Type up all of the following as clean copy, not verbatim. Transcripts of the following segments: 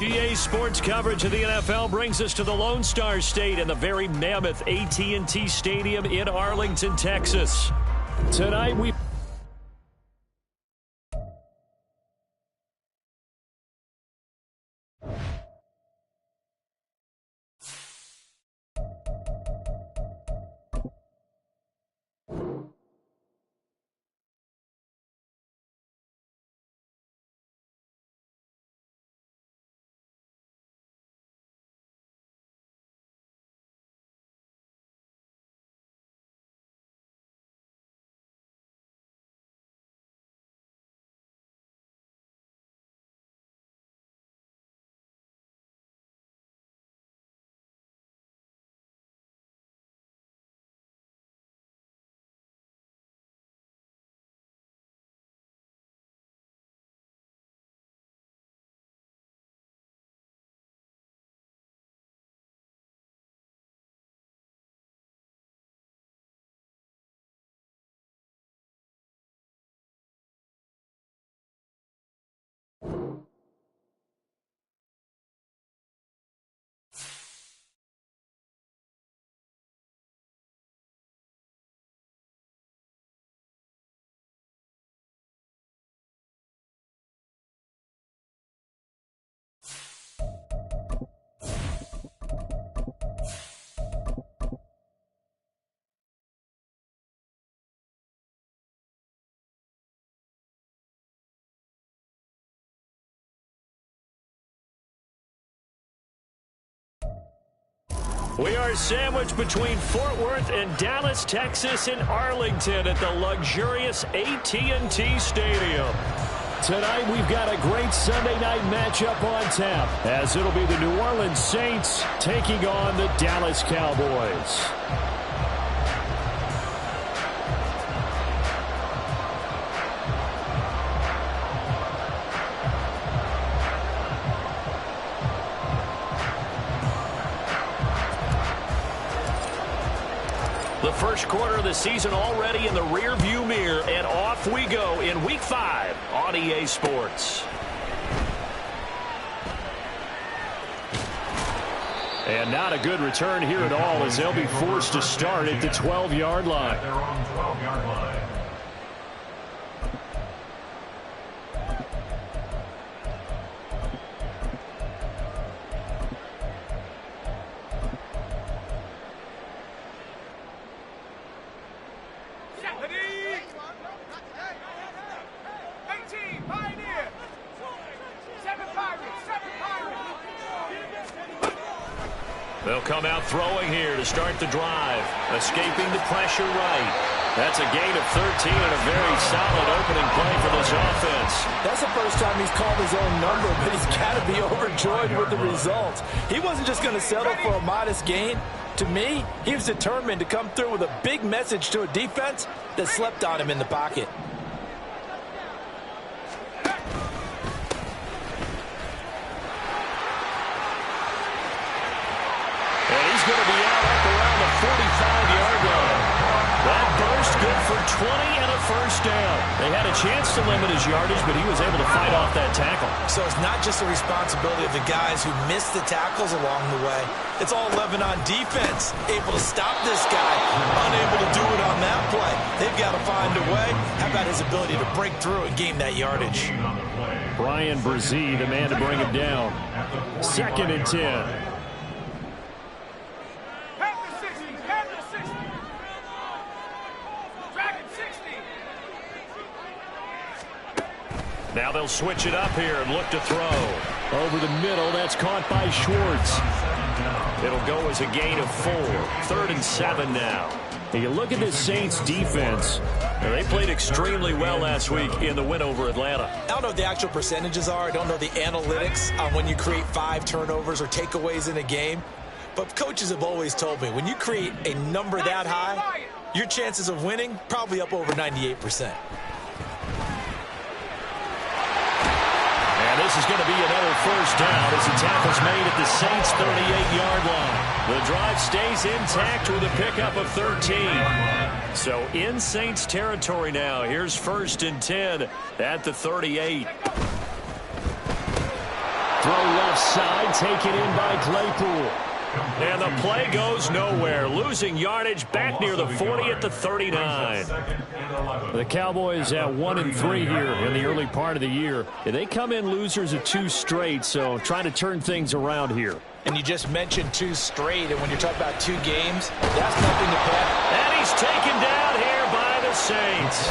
EA Sports coverage of the NFL brings us to the Lone Star State and the very mammoth AT&T Stadium in Arlington, Texas. Tonight we... We are sandwiched between Fort Worth and Dallas, Texas, and Arlington at the luxurious AT&T Stadium. Tonight, we've got a great Sunday night matchup on tap, as it'll be the New Orleans Saints taking on the Dallas Cowboys. The first quarter of the season already in the rear-view mirror, and off we go in Week 5 on EA Sports. And not a good return here at all, as they'll be forced to start at the 12-yard line. They're on the 12-yard line. They'll come out throwing here to start the drive. Escaping the pressure right. That's a gain of 13 and a very solid opening play for this offense. That's the first time he's called his own number, but he's got to be overjoyed with the results. He wasn't just going to settle for a modest gain. To me, he was determined to come through with a big message to a defense that slept on him in the pocket. Going to be out up around the 45-yard line. That burst good for 20 and a first down. They had a chance to limit his yardage, but he was able to fight off that tackle. So it's not just the responsibility of the guys who missed the tackles along the way. It's all 11 on defense, able to stop this guy, unable to do it on that play. They've got to find a way. How about his ability to break through and gain that yardage? Brian Brzee, the man to bring him down. 2nd and 10. Now they'll switch it up here and look to throw. Over the middle, that's caught by Schwartz. It'll go as a gain of 4. 3rd and 7 now. And you look at this Saints defense. They played extremely well last week in the win over Atlanta. I don't know what the actual percentages are. I don't know the analytics on when you create 5 turnovers or takeaways in a game. But coaches have always told me, when you create a number that high, your chances of winning probably up over 98%. This is going to be another first down as the tackle's made at the Saints' 38-yard line. The drive stays intact with a pickup of 13. So in Saints territory now. Here's 1st and 10 at the 38. throw left side, taken in by Claypool. And the play goes nowhere, losing yardage back near the 40 at the 39. The Cowboys at 1-3 here in the early part of the year. They come in losers of 2 straight, so trying to turn things around here. And you just mentioned 2 straight, and when you're talking about 2 games, that's nothing to pat. And he's taken down here by the Saints.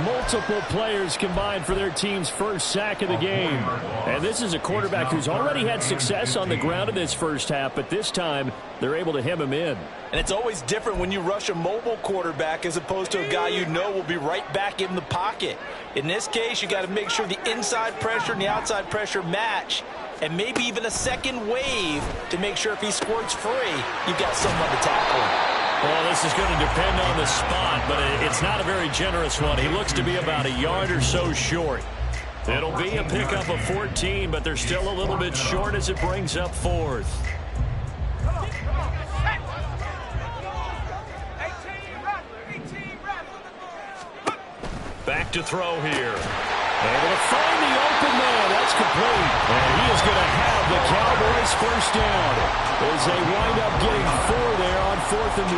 Multiple players combined for their team's first sack of the game. And this is a quarterback who's already had success on the ground in this first half, but this time they're able to hem him in. And it's always different when you rush a mobile quarterback as opposed to a guy you know will be right back in the pocket. In this case, you got to make sure the inside pressure and the outside pressure match, and maybe even a second wave to make sure if he squirts free, you've got someone to tackle him. Well, this is going to depend on the spot, but it's not a very generous one. He looks to be about a yard or so short. It'll be a pickup of 14, but they're still a little bit short as it brings up 4th. Back to throw here. Able to find the open man. That's complete. And he is going to have the Cowboys first down as they wind up getting 4 there on 4th and 1.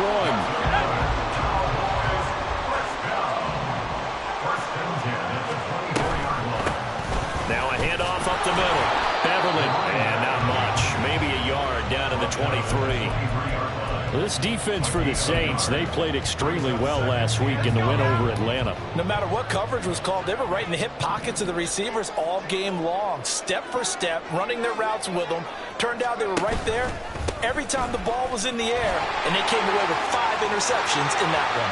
Now a handoff up the middle. Beverly, and not much. Maybe a yard down to the 23. This defense for the Saints, they played extremely well last week in the win over Atlanta. No matter what coverage was called, they were right in the hip pockets of the receivers all game long. Step for step, running their routes with them. Turned out they were right there every time the ball was in the air, and they came away with 5 interceptions in that one.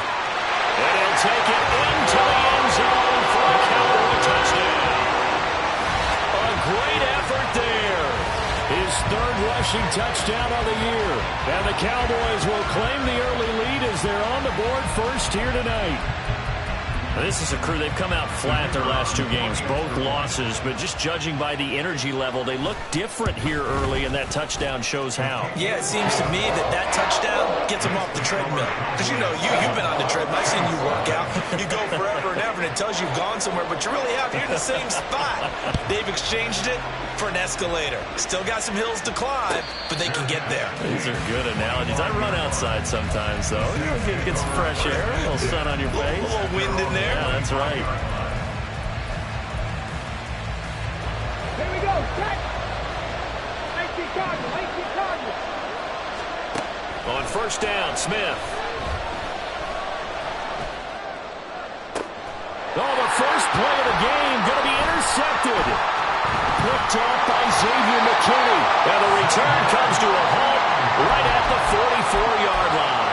And he'll take it into the end zone for a Cowboy touchdown. A great effort there. His 3rd rushing touchdown of the year. And the Cowboys will claim the early lead as they're on the board first here tonight. Now, this is a crew, they've come out flat their last 2 games, both losses, but just judging by the energy level, they look different here early, and that touchdown shows how. Yeah, it seems to me that touchdown gets them off the treadmill. Because, you know, you've been on the treadmill. I've seen you work out. You go forever and ever, and it tells you you've gone somewhere, but you really have. You're in the same spot. They've exchanged it for an escalator. Still got some hills to climb, but they can get there. These are good analogies. I run outside sometimes, though. You get some fresh air, a little sun on your face. A little wind in there. Yeah, that's right. Here we go. Check. 18 Cardinals. 18 Cardinals. On first down, Smith. Oh, the first play of the game going to be intercepted. Picked off by Xavier McKinney. And the return comes to a halt right at the 44-yard line.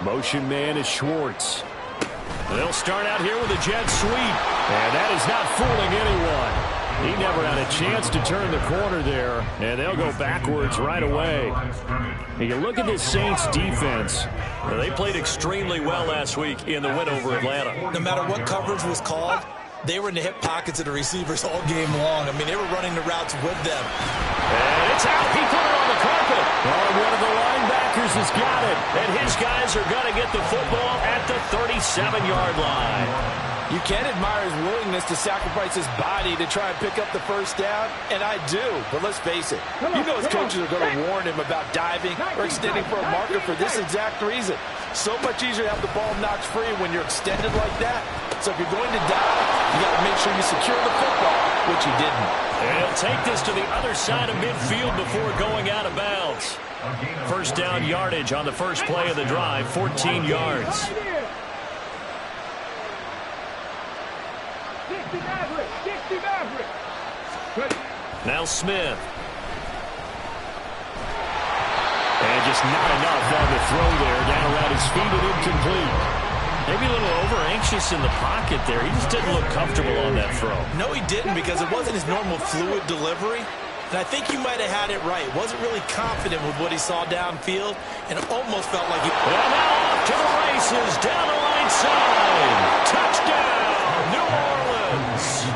Motion man is Schwartz. They'll start out here with a jet sweep. And that is not fooling anyone. He never had a chance to turn the corner there. And they'll go backwards right away. And you look at this Saints defense. They played extremely well last week in the win over Atlanta. No matter what coverage was called, they were in the hip pockets of the receivers all game long. I mean, they were running the routes with them. And it's out. He put it on the carpet. Oh, one of the linebackers has got it. And his guys are going to get the football at the 37-yard line. You can admire his willingness to sacrifice his body to try and pick up the first down, and I do. But let's face it, you know his coaches are going to warn him about diving or extending for a marker for this exact reason. So much easier to have the ball knocked free when you're extended like that. So if you're going to dive, you got to make sure you secure the football, which he didn't. And he'll take this to the other side of midfield before going out of bounds. First down yardage on the first play of the drive, 14 yards. Now Smith. And just not enough on the throw there. Down around his feet and incomplete. Maybe a little over-anxious in the pocket there. He just didn't look comfortable on that throw. No, he didn't, because it wasn't his normal fluid delivery. And I think you might have had it right. Wasn't really confident with what he saw downfield, and it almost felt like he... And now off to the races, down the right side. Touchdown, New Orleans.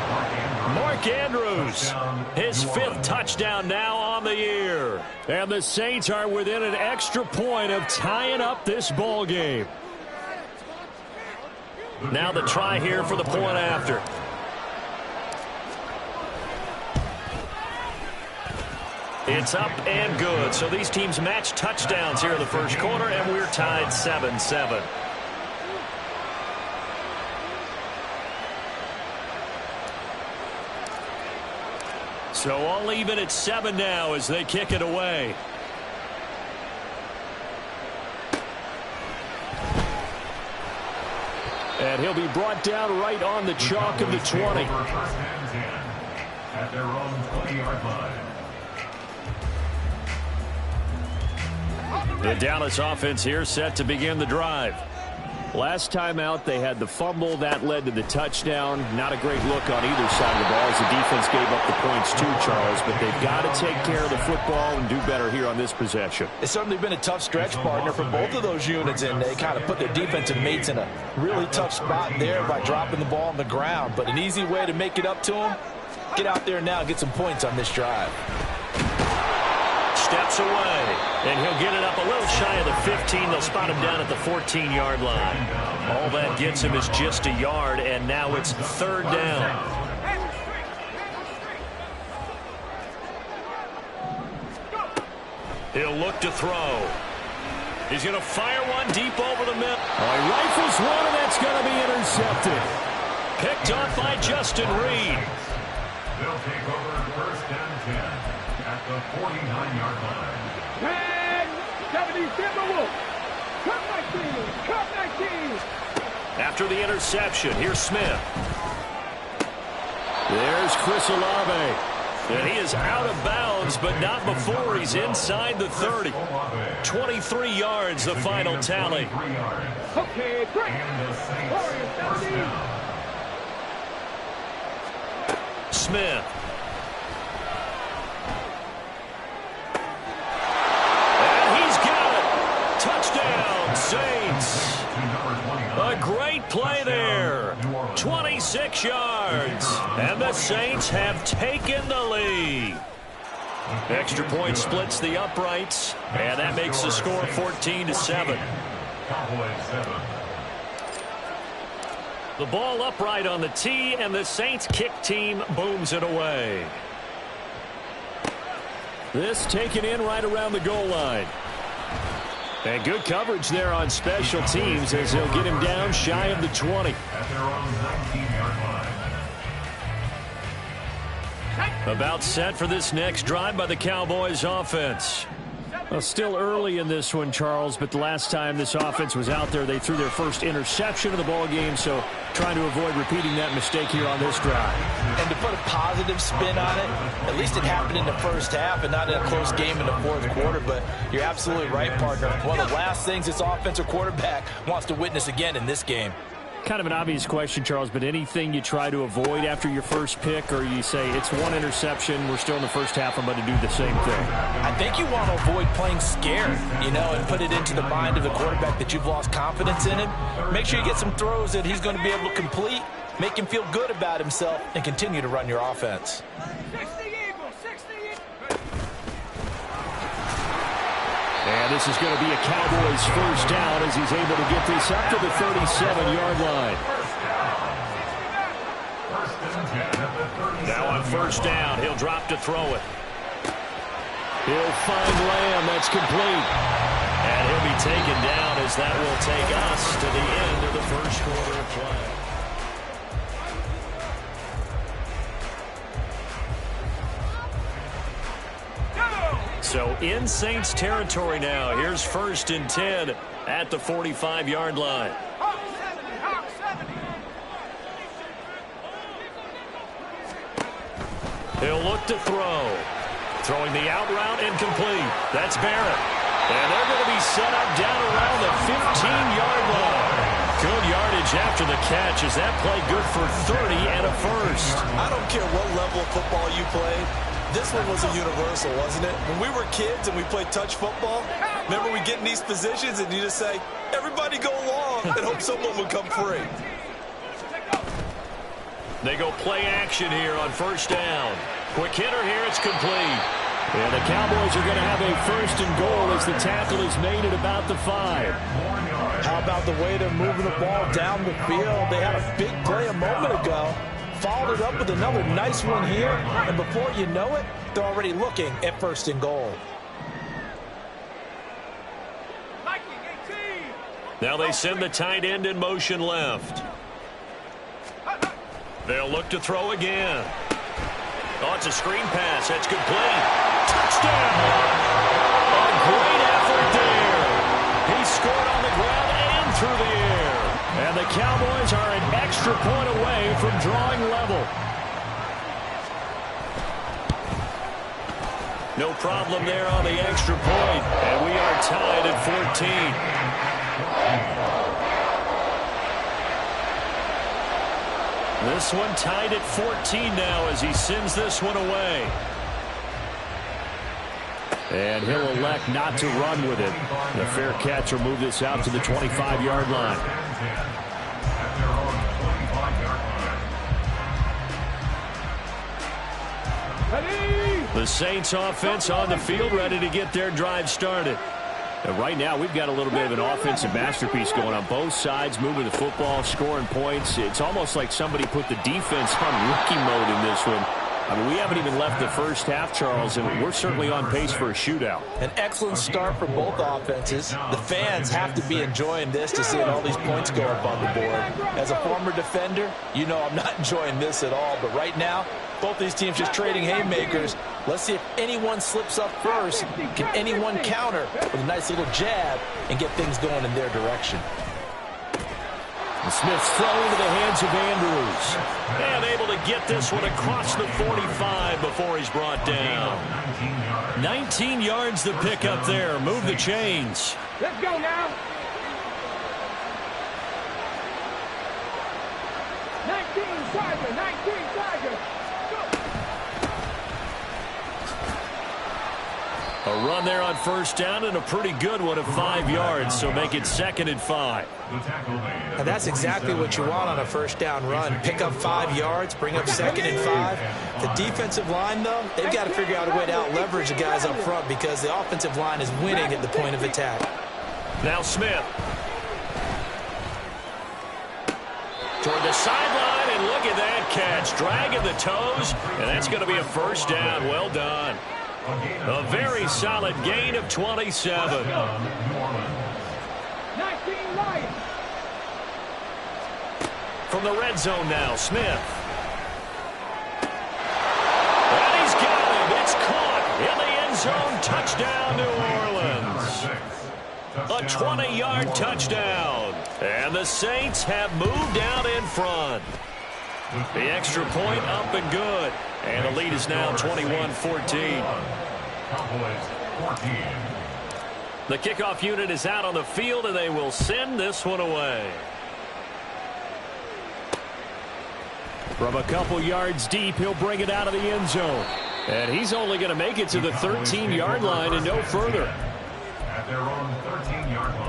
Mark Andrews, his 5th touchdown now on the year. And the Saints are within an extra point of tying up this ball game. Now the try here for the point after. It's up and good. So these teams match touchdowns here in the first quarter, and we're tied 7-7. So all even at 7 now as they kick it away. And he'll be brought down right on the chalk of the 20. At their own 20-yard line. The Dallas offense here set to begin the drive. Last time out, they had the fumble. That led to the touchdown. Not a great look on either side of the ball as the defense gave up the points too, Charles. But they've got to take care of the football and do better here on this possession. It's certainly been a tough stretch, partner, for both of those units, and they kind of put their defensive mates in a really tough spot there by dropping the ball on the ground. But an easy way to make it up to them, get out there now and get some points on this drive. Steps away, and he'll get it up a little shy of the 15. They'll spot him down at the 14-yard line. All that gets him is just a yard, and now it's third down. He'll look to throw. He's going to fire one deep over the middle. He rifles one, and that's going to be intercepted. Picked off by Justin Reed. They'll take over first and 10. At the 49-yard line. 10, 70, Timberwolves. Cut 19, cut 19. After the interception, here's Smith. There's Chris Olave. And he is out of bounds, but not before he's inside the 30. 23 yards, the final tally. Okay, break. Smith. Touchdown, Saints. A great play there. 26 yards. And the Saints have taken the lead. Extra point splits the uprights. And that makes the score 14-7. The ball upright on the tee, and the Saints kick team booms it away. This taken in right around the goal line. And good coverage there on special teams as they'll get him down shy of the 20. At their own 19-yard line. About set for this next drive by the Cowboys offense. Well, still early in this one, Charles, but the last time this offense was out there, they threw their first interception of the ball game, so trying to avoid repeating that mistake here on this drive. And to put a positive spin on it, at least it happened in the first half and not in a close game in the fourth quarter, but you're absolutely right, partner. One of the last things this offensive quarterback wants to witness again in this game. Kind of an obvious question, Charles, but anything you try to avoid after your first pick, or you say it's one interception, we're still in the first half, I'm going to do the same thing? I think you want to avoid playing scared, and put it into the mind of the quarterback that you've lost confidence in him. Make sure you get some throws that he's going to be able to complete, make him feel good about himself, and continue to run your offense. 60 Eagles, 60 Eagles. And this is going to be a Cowboys first down as he's able to get this up to the 37-yard line. Now on first down, he'll drop to throw it. He'll find Lamb. That's complete. And he'll be taken down as that will take us to the end of the first quarter of play. So in Saints territory now. Here's first and 10 at the 45-yard line. He'll look to throw. Throwing the out route incomplete. That's Barrett. And they're going to be set up down around the 15-yard line. Good yardage after the catch. Is that play good for 30 and a first? I don't care what level of football you played. This one was a universal, wasn't it? When we were kids and we played touch football, remember we get in these positions and you just say, everybody go long and hope someone would come free. They go play action here on first down. Quick hitter here, it's complete. And the Cowboys are going to have a 1st and goal as the tackle is made at about the 5. How about the way they're moving the ball down the field? They had a big play a moment ago. Followed it up with another nice one here. And before you know it, they're already looking at 1st and goal. Now they send the tight end in motion left. They'll look to throw again. Oh, it's a screen pass. That's complete. Touchdown! A great effort there. He scored on the ground and through the air. And the Cowboys are an extra point away from drawing level. No problem there on the extra point. And we are tied at 14. This one tied at 14 now as he sends this one away. And he'll elect not to run with it. The fair catch will move this out to the 25-yard line. The Saints offense on the field, ready to get their drive started. And right now, we've got a little bit of an offensive masterpiece going on both sides, moving the football, scoring points. It's almost like somebody put the defense on rookie mode in this one. I mean, we haven't even left the first half, Charles, and we're certainly on pace for a shootout. An excellent start for both offenses. The fans have to be enjoying this to seeing all these points go up on the board. As a former defender, you know I'm not enjoying this at all, but right now, both these teams just trading haymakers. Let's see if anyone slips up first. Can anyone counter with a nice little jab and get things going in their direction? Smith's throw into the hands of Andrews. And able to get this one across the 45 before he's brought down. 19 yards to pick up there. Move the chains. Let's go now. 19 Tiger, 19 Tiger. A run there on 1st down and a pretty good one of 5 yards, so make it 2nd and 5. And that's exactly what you want on a 1st down run. Pick up 5 yards, bring up 2nd and 5. The defensive line, though, they've got to figure out a way to out-leverage the guys up front because the offensive line is winning at the point of attack. Now Smith. Toward the sideline, and look at that catch. Dragging the toes, and that's going to be a 1st down. Well done. A very solid gain of 27. 19 Lions. From the red zone now, Smith. And he's got him. It's caught in the end zone. Touchdown, New Orleans. A 20-yard touchdown. And the Saints have moved out in front. The extra point up and good. And the lead is now 21-14. The kickoff unit is out on the field, and they will send this one away. From a couple yards deep, he'll bring it out of the end zone. And he's only going to make it to the 13-yard line and no further. At their own 13-yard line.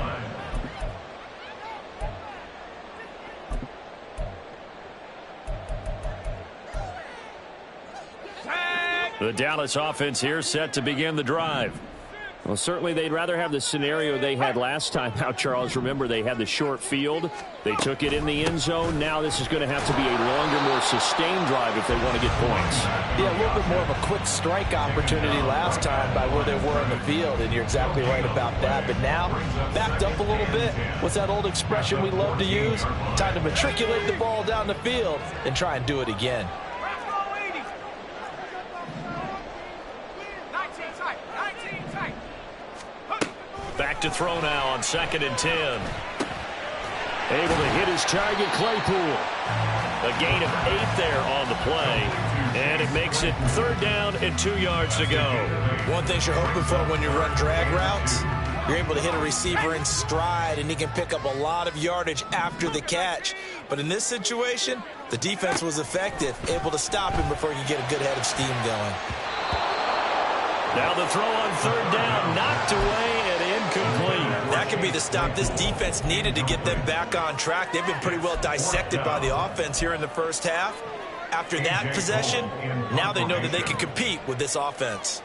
The Dallas offense here set to begin the drive. Well, certainly they'd rather have the scenario they had last time out, Charles. Remember, they had the short field. They took it in the end zone. Now this is going to have to be a longer, more sustained drive if they want to get points. Yeah, a little bit more of a quick strike opportunity last time by where they were on the field, and you're exactly right about that. But now, backed up a little bit. What's that old expression we love to use? Time to matriculate the ball down the field and try and do it again. Back to throw now on 2nd and 10. Able to hit his target, Claypool. A gain of 8 there on the play. And it makes it 3rd down and 2 yards to go. One thing you're hoping for when you run drag routes, you're able to hit a receiver in stride, and he can pick up a lot of yardage after the catch. But in this situation, the defense was effective, able to stop him before you get a good head of steam going. Now the throw on 3rd down, knocked away and incomplete. That could be the stop this defense needed to get them back on track. They've been pretty well dissected by the offense here in the first half. After that possession, now they know that they can compete with this offense.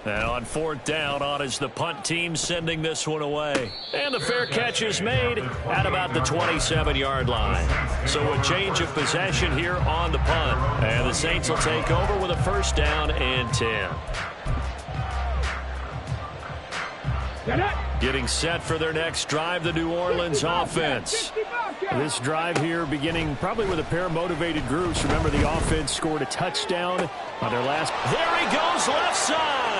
And on fourth down, on is the punt team sending this one away. And the fair catch is made at about the 27-yard line. So a change of possession here on the punt. And the Saints will take over with a first down and 10. Getting set for their next drive, the New Orleans offense. This drive here beginning probably with a pair of motivated groups. Remember, the offense scored a touchdown on their last. There he goes, left side.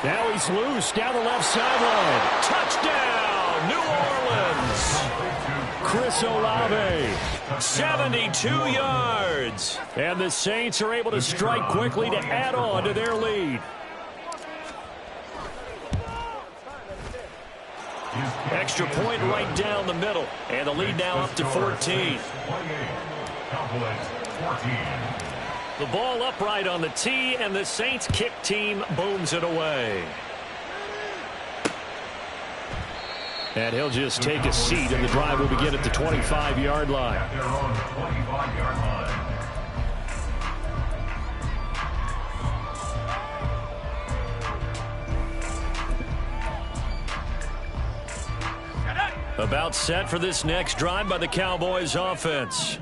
Now he's loose down the left sideline. Touchdown, New Orleans. Chris Olave, 72 yards. And the Saints are able to strike quickly to add on to their lead. Extra point right down the middle. And the lead now up to 14. The ball upright on the tee, and the Saints kick team booms it away. And he'll just take a seat, and the drive will begin at the 25-yard line. At their own 25-yard line. About set for this next drive by the Cowboys offense.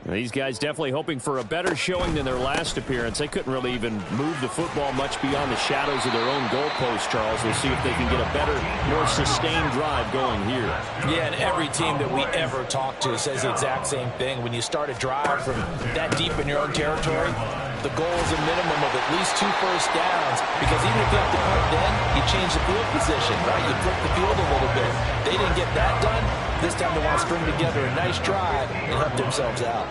These guys definitely hoping for a better showing than their last appearance. They couldn't really even move the football much beyond the shadows of their own goalpost, Charles. We'll see if they can get a better, more sustained drive going here. Yeah, and every team that we ever talk to says the exact same thing. When you start a drive from that deep in your own territory, the goal is a minimum of at least 2 first downs, because even if you have to punt then, you change the field position, right? You flip the field a little bit. They didn't get that done. This time they want to string together a nice drive and help themselves out.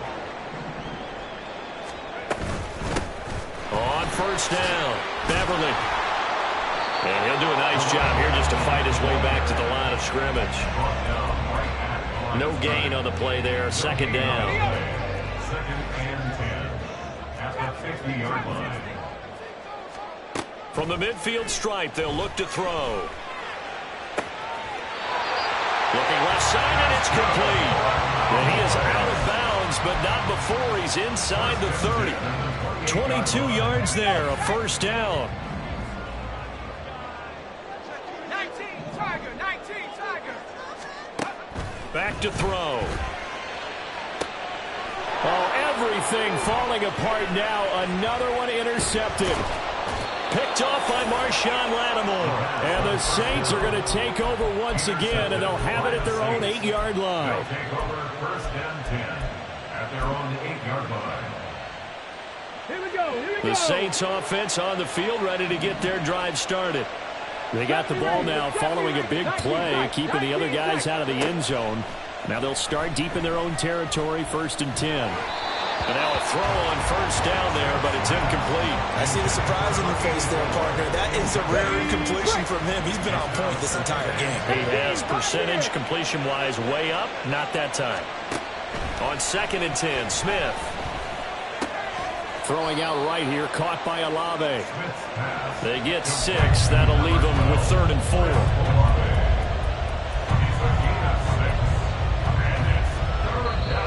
On first down, Beverly. And he'll do a nice job here just to fight his way back to the line of scrimmage. No gain on the play there. Second down. Second and 10 at the 50-yard line. From the midfield stripe, they'll look to throw. Looking left side, and it's complete. And he is out of bounds, but not before he's inside the 30. 22 yards there, a first down. 19, Tiger, 19, Tiger. Back to throw. Oh, everything falling apart now. Another one intercepted. Picked off by Marshawn Lattimore. And the Saints are going to take over once again, and they'll have it at their own 8-yard line. They'll take over first and 10 at their own 8-yard line. Here we go, here we go. The Saints offense on the field, ready to get their drive started. They got the ball now following a big play, keeping the other guys out of the end zone. Now they'll start deep in their own territory, first and 10. And now a throw on first down there, but it's incomplete. I see the surprise in your face there, partner. That is a rare incompletion from him. He's been on point this entire game. He has percentage completion-wise way up, not that time. On second and 10, Smith. Throwing out right here, caught by Olave. They get 6. That'll leave them with 3rd and 4.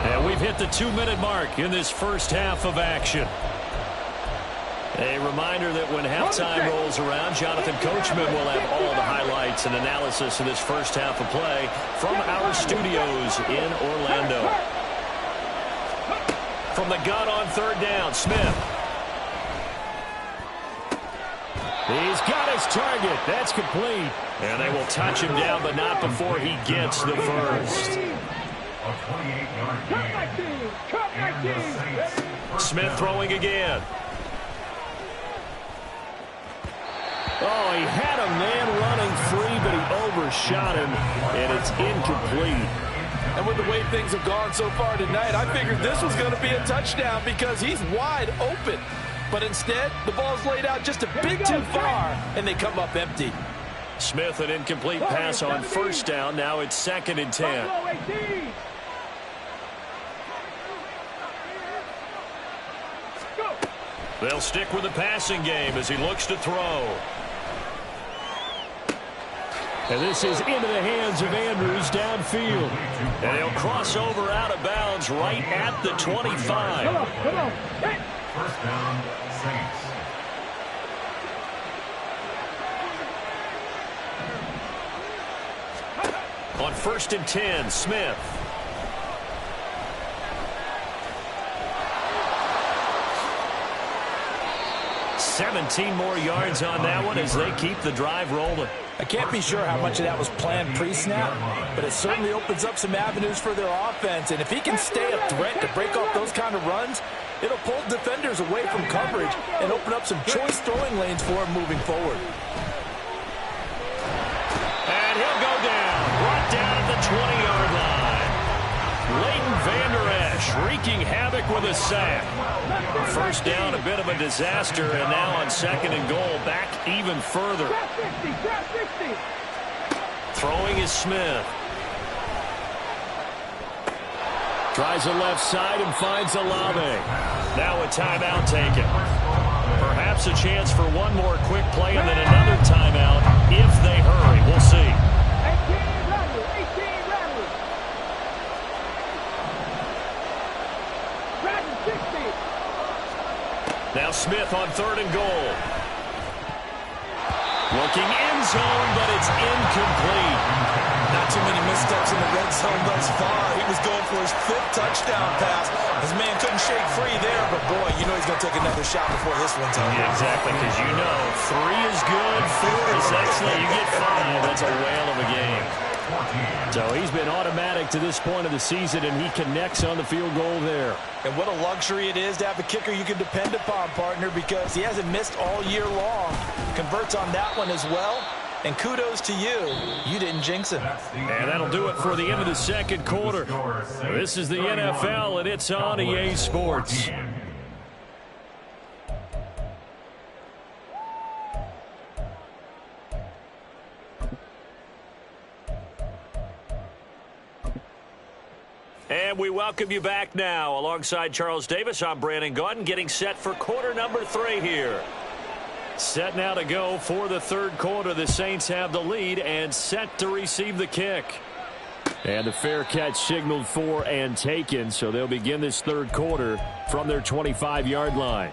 And we've hit the 2-minute mark in this first half of action. A reminder that when halftime rolls around, Jonathan Coachman will have all the highlights and analysis of this first half of play from our studios in Orlando. From the gun on third down, Smith. He's got his target. That's complete. And they will touch him down, but not before he gets the first. A 28-yard gain. Cut my team. Smith throwing again. Oh, he had a man running free, but he overshot him, and it's incomplete. And with the way things have gone so far tonight, I figured this was going to be a touchdown because he's wide open. But instead, the ball's laid out just a bit too far, and they come up empty. Smith, an incomplete pass on first down. Now it's second and 10. They'll stick with the passing game as he looks to throw. And this is into the hands of Andrews downfield. And he'll cross over out of bounds right at the 25. Come on. First down, Saints. On 1st and 10, Smith. $17 more yards on that one as they keep the drive rolling. I can't be sure how much of that was planned pre-snap, but it certainly opens up some avenues for their offense. And if he can stay a threat to break off those kind of runs, it'll pull defenders away from coverage and open up some choice throwing lanes for him moving forward. And he'll go down. Brought down at the 20-yard line. Leighton Vander Esch wreaking havoc with a sack. First down, a bit of a disaster, and now on 2nd and goal, back even further. Throwing is Smith. Tries the left side and finds Olave. Now a timeout taken. Perhaps a chance for one more quick play and then another timeout if they hurry. We'll see. Now Smith on 3rd and goal. Looking end zone, but it's incomplete. Not too many missteps in the red zone thus far. He was going for his 5th touchdown pass. His man couldn't shake free there, but boy, you know he's going to take another shot before this one's over. Yeah, exactly, because you know 3 is good, 4 is excellent. You get 5, that's a whale of a game. So he's been automatic to this point of the season, and he connects on the field goal there. And what a luxury it is to have a kicker you can depend upon, partner, because he hasn't missed all year long. Converts on that one as well. And kudos to you. You didn't jinx him. And that'll do it for the end of the 2nd quarter. This is the NFL, and it's on EA Sports. And we welcome you back now. Alongside Charles Davis, I'm Brandon Gaudin, getting set for quarter number 3 here. Set now to go for the 3rd quarter. The Saints have the lead and set to receive the kick. And the fair catch signaled for and taken, so they'll begin this 3rd quarter from their 25-yard line.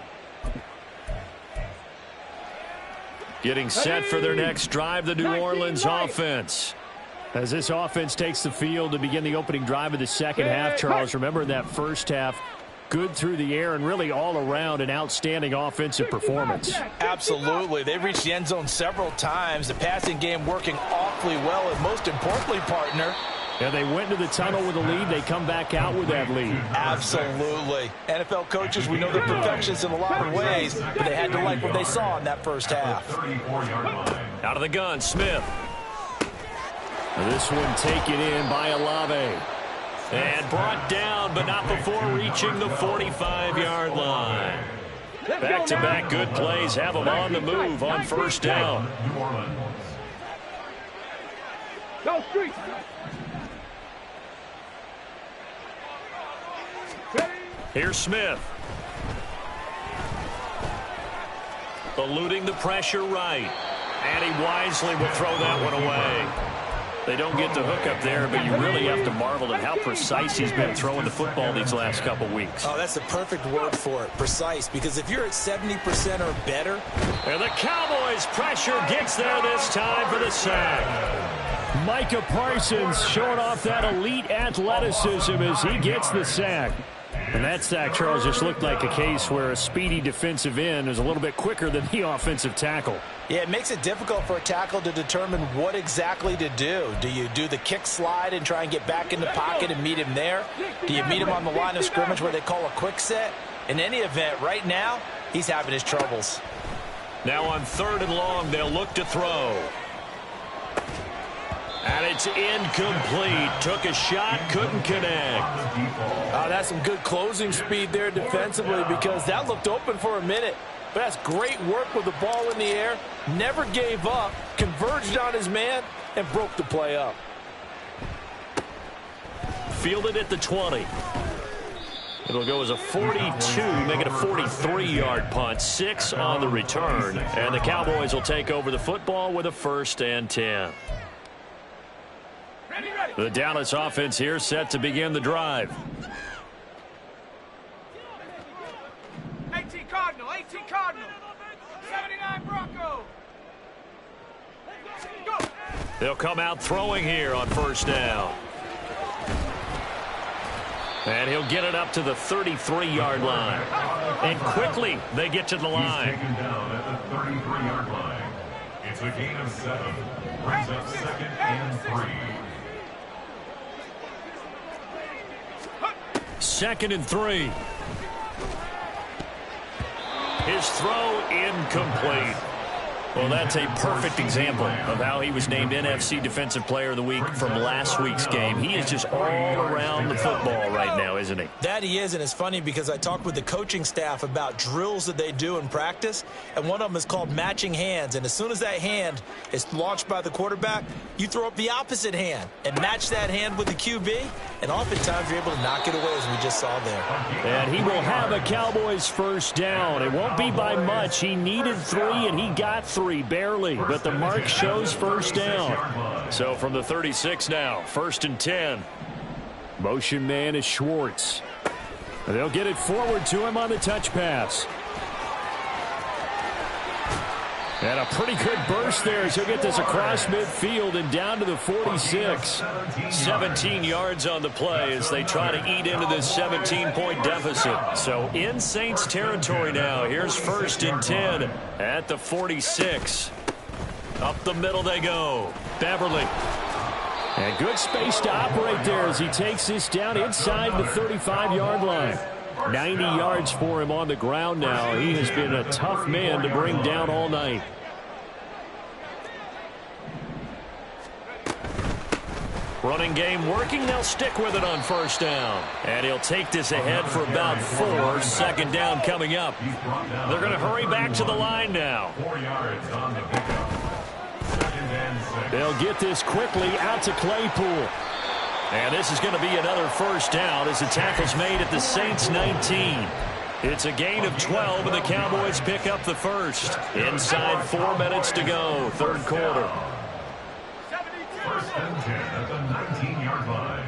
Getting set for their next drive, the New Orleans offense. As this offense takes the field to begin the opening drive of the 2nd half, Charles, remember in that 1st half, good through the air and really all around an outstanding offensive performance. Absolutely. They reached the end zone several times. The passing game working awfully well, and most importantly, partner, yeah, they went into the tunnel with a lead. They come back out with that lead. Absolutely. NFL coaches, we know they're perfectionists in a lot of ways, but they had to like what they saw in that 1st half. Out of the gun, Smith. This one taken in by Olave. And brought down, but not before reaching the 45-yard line. Back-to-back good plays have them on the move on 1st down. Go Street. Here's Smith. Eluding the pressure right. And he wisely will throw that one away. They don't get the hook up there, but you really have to marvel at how precise he's been throwing the football these last couple weeks. Oh, that's the perfect word for it, precise, because if you're at 70% or better. And the Cowboys pressure gets there this time for the sack. Micah Parsons showing off that elite athleticism as he gets the sack. And that sack, Charles, just looked like a case where a speedy defensive end is a little bit quicker than the offensive tackle. Yeah, it makes it difficult for a tackle to determine what exactly to do. Do you do the kick slide and try and get back in the pocket and meet him there? Do you meet him on the line of scrimmage where they call a quick set? In any event, right now, he's having his troubles. Now on 3rd and long, they'll look to throw. And it's incomplete. Took a shot, couldn't connect. Oh, that's some good closing speed there defensively, because that looked open for a minute. But that's great work with the ball in the air. Never gave up, converged on his man, and broke the play up. Fielded at the 20. It'll go as a 42, make it a 43-yard punt. 6 on the return. And the Cowboys will take over the football with a 1st and 10. The Dallas offense here set to begin the drive. 18 Cardinal, 18 Cardinal. 79 Bronco. Go. They'll come out throwing here on first down. And he'll get it up to the 33-yard line. And quickly, they get to the line. He's taken down at the 33-yard line. It's a gain of 7. Brings up 2nd and 3. 2nd and 3. His throw incomplete. Well, that's a perfect example of how he was named NFC Defensive Player of the Week from last week's game. He is just all around the football right now, isn't he? That he is, and it's funny because I talked with the coaching staff about drills that they do in practice, and one of them is called matching hands. And as soon as that hand is launched by the quarterback, you throw up the opposite hand and match that hand with the QB, and oftentimes you're able to knock it away, as we just saw there. And he will have a Cowboys first down. It won't be by much. He needed 3, and he got 3, barely. But the mark shows first down. So from the 36 now, 1st and 10. Motion man is Schwartz. They'll get it forward to him on the touch pass. And a pretty good burst there as he'll get this across midfield and down to the 46. 17 yards on the play as they try to eat into this 17-point deficit. So in Saints territory now. Here's 1st and 10 at the 46. Up the middle they go. Beverly. And good space to operate there as he takes this down inside the 35-yard line. 90 yards for him on the ground now. He has been a tough man to bring down all night. Running game working. They'll stick with it on first down. And he'll take this ahead for about 4. 2nd down coming up. They're going to hurry back to the line now. 4 yards on the pickup. 2nd and 6. They'll get this quickly out to Claypool. And this is going to be another first down as the tackle's made at the Saints 19. It's a gain of 12, and the Cowboys pick up the first. Inside 4 minutes to go, 3rd quarter. 1st and 10 at the 19-yard line.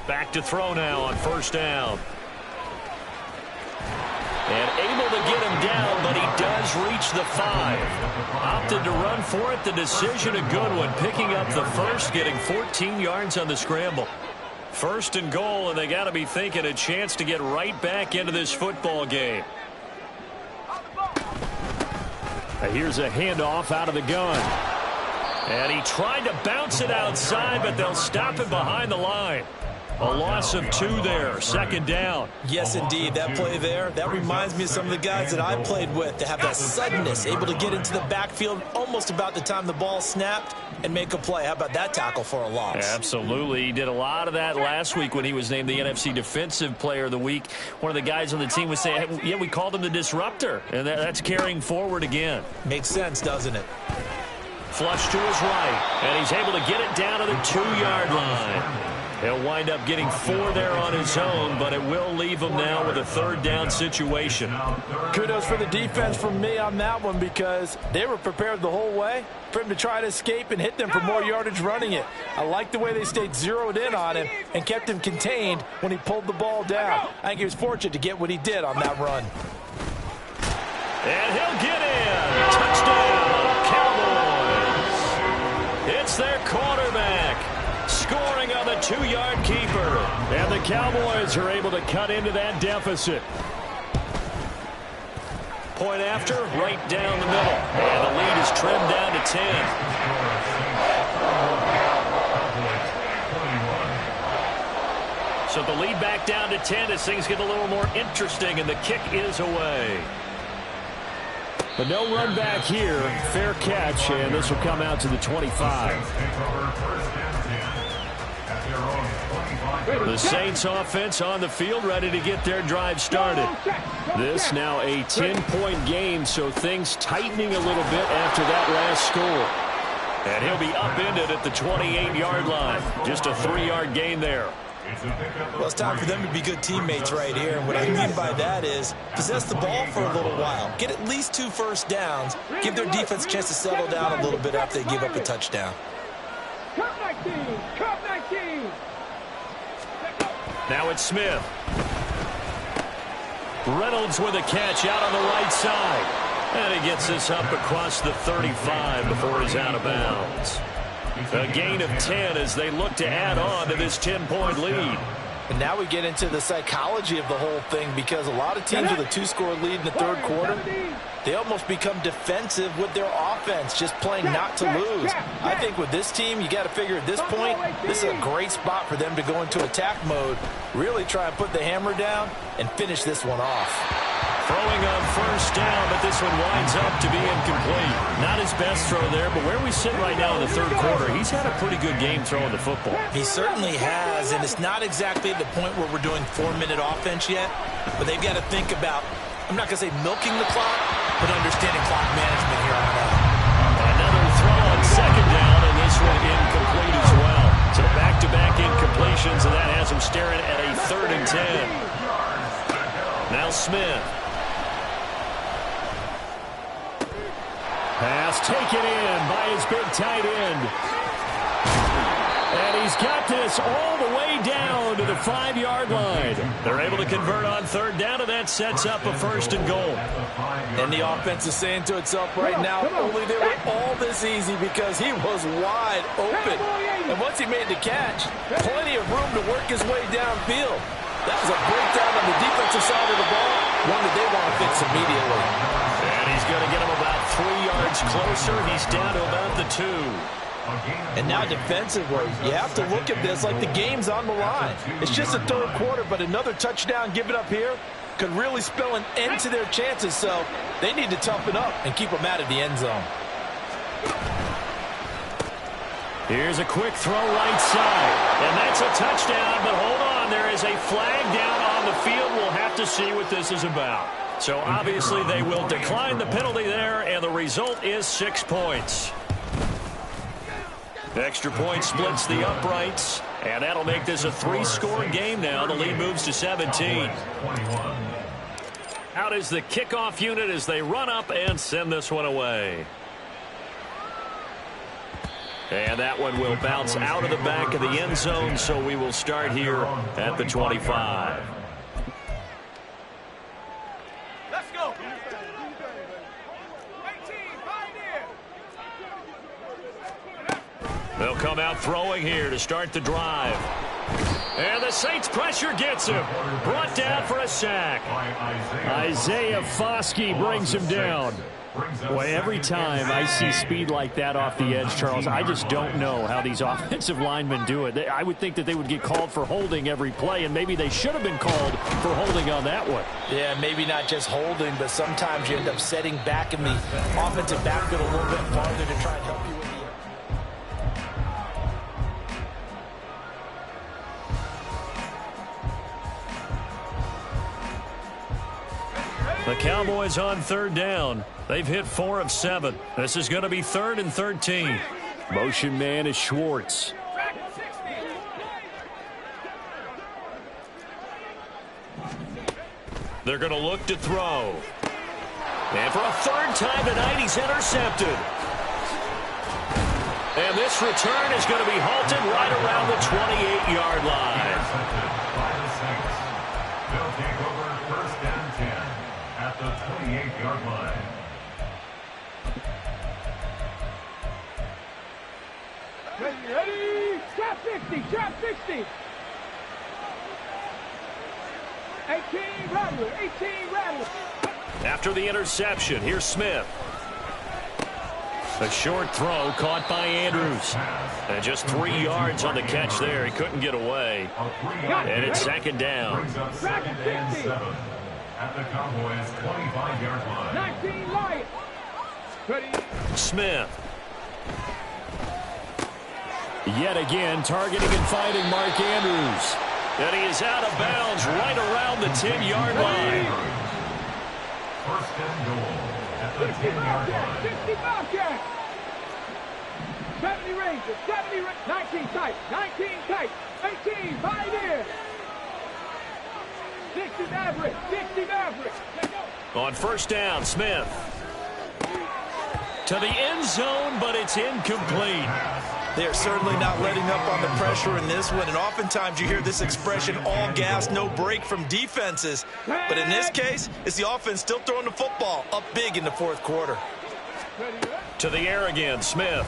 Back to throw now on first down. And able to get him down, but he does reach the 5. Opted to run for it. The decision a good one. Picking up the first, getting 14 yards on the scramble. 1st and goal, and they got to be thinking a chance to get right back into this football game. Here's a handoff out of the gun. And he tried to bounce it outside, but they'll stop him behind the line. A loss of 2 there, 2nd down. Yes, indeed. That play there, that reminds me of some of the guys that I played with to have that suddenness, able to get into the backfield almost about the time the ball snapped and make a play. How about that tackle for a loss? Absolutely. He did a lot of that last week when he was named the NFC Defensive Player of the Week. One of the guys on the team was saying, hey, yeah, we called him the disruptor. And that's carrying forward again. Makes sense, doesn't it? Flush to his right. And he's able to get it down to the 2-yard line. He'll wind up getting 4 there on his own, but it will leave him now with a 3rd down situation. Kudos for the defense from me on that one because they were prepared the whole way for him to try to escape and hit them for more yardage running it. I like the way they stayed zeroed in on him and kept him contained when he pulled the ball down. I think he was fortunate to get what he did on that run. And he'll get in. Touchdown, Cowboys. It's their quarterback. Scoring on the 2-yard keeper. And the Cowboys are able to cut into that deficit. Point after, right down the middle. And the lead is trimmed down to 10. So the lead back down to 10 as things get a little more interesting, and the kick is away. But no run back here. Fair catch, and this will come out to the 25. The Saints offense on the field, ready to get their drive started. This now a 10-point game, so things tightening a little bit after that last score. And he'll be upended at the 28-yard line. Just a 3-yard gain there. Well, it's time for them to be good teammates right here. And what I mean by that is possess the ball for a little while. Get at least 2 first downs. Give their defense a chance to settle down a little bit after they give up a touchdown. Now it's Smith. Reynolds with a catch out on the right side. And he gets this up across the 35 before he's out of bounds. A gain of 10 as they look to add on to this 10-point lead. And now we get into the psychology of the whole thing, because a lot of teams with a 2-score lead in the third quarter, they almost become defensive with their offense, just playing not to lose. I think with this team, you got to figure at this point, this is a great spot for them to go into attack mode, really try and put the hammer down and finish this one off. Throwing on first down, but this one winds up to be incomplete. Not his best throw there, but where we sit right now in the third quarter, he's had a pretty good game throwing the football. He certainly has, and it's not exactly at the point where we're doing 4-minute offense yet, but they've got to think about, I'm not going to say milking the clock, but understanding clock management here on out. Another throw on second down, and this one incomplete as well. So back-to-back incompletions, and that has him staring at a 3rd and 10. Now Smith. Pass taken in by his big tight end. And he's got this all the way down to the 5-yard line. They're able to convert on third down, and that sets up a 1st and goal. And the offense is saying to itself right now, only they were all this easy because he was wide open. And once he made the catch, plenty of room to work his way downfield. That was a breakdown on the defensive side of the ball, one that they want to fix immediately. And he's going to get him about 3 yards closer. He's down to about the 2. And now defensively, you have to look at this like the game's on the line. It's just the third quarter, but another touchdown given up here could really spell an end to their chances, so they need to toughen up and keep them out of the end zone. Here's a quick throw right side. And that's a touchdown, but hold on. There is a flag down on the field. We'll have to see what this is about. So obviously they will decline the penalty there, and the result is 6 points. Extra point splits the uprights, and that'll make this a 3-score game now. The lead moves to 17. Out is the kickoff unit as they run up and send this one away. And that one will bounce out of the back of the end zone, so we will start here at the 25. Let's go. 18, They'll come out throwing here to start the drive. And the Saints pressure gets him. Brought down for a sack. Isaiah Foskey brings him down. Boy, every time I see speed like that off the edge, Charles, I just don't know how these offensive linemen do it. I would think that they would get called for holding every play, and maybe they should have been called for holding on that one. Yeah, maybe not just holding, but sometimes you end up setting back in the offensive backfield a little bit farther to try and help you with the Cowboys on third down. They've hit 4 of 7. This is going to be 3rd and 13. Motion man is Schwartz. They're going to look to throw. And for a 3rd time tonight, he's intercepted. And this return is going to be halted right around the 28-yard line. They'll take over 1st and 10 at the 28-yard line. ready, trap 60, trap 60. 18 Rattler, 18 Rattler. After the interception, here's Smith. A short throw caught by Andrews. And just 3 yards on the catch there. He couldn't get away. And it's 2nd down. Second and 7 at the Cowboys' 25-yard line. 19 Lions. Ready. Smith. Yet again, targeting and finding Mark Andrews. And he is out of bounds right around the 10-yard line. 1st and goal at the 10-yard line. 60 Bobcat. 70 Rangers, 70 19 tight, 19 tight, 18, 5 in. 60 Maverick, 60 Maverick. On 1st down, Smith. To the end zone, but it's incomplete. They are certainly not letting up on the pressure in this one, and oftentimes you hear this expression, all gas, no break from defenses. But in this case, it's the offense still throwing the football up big in the fourth quarter. To the air again, Smith.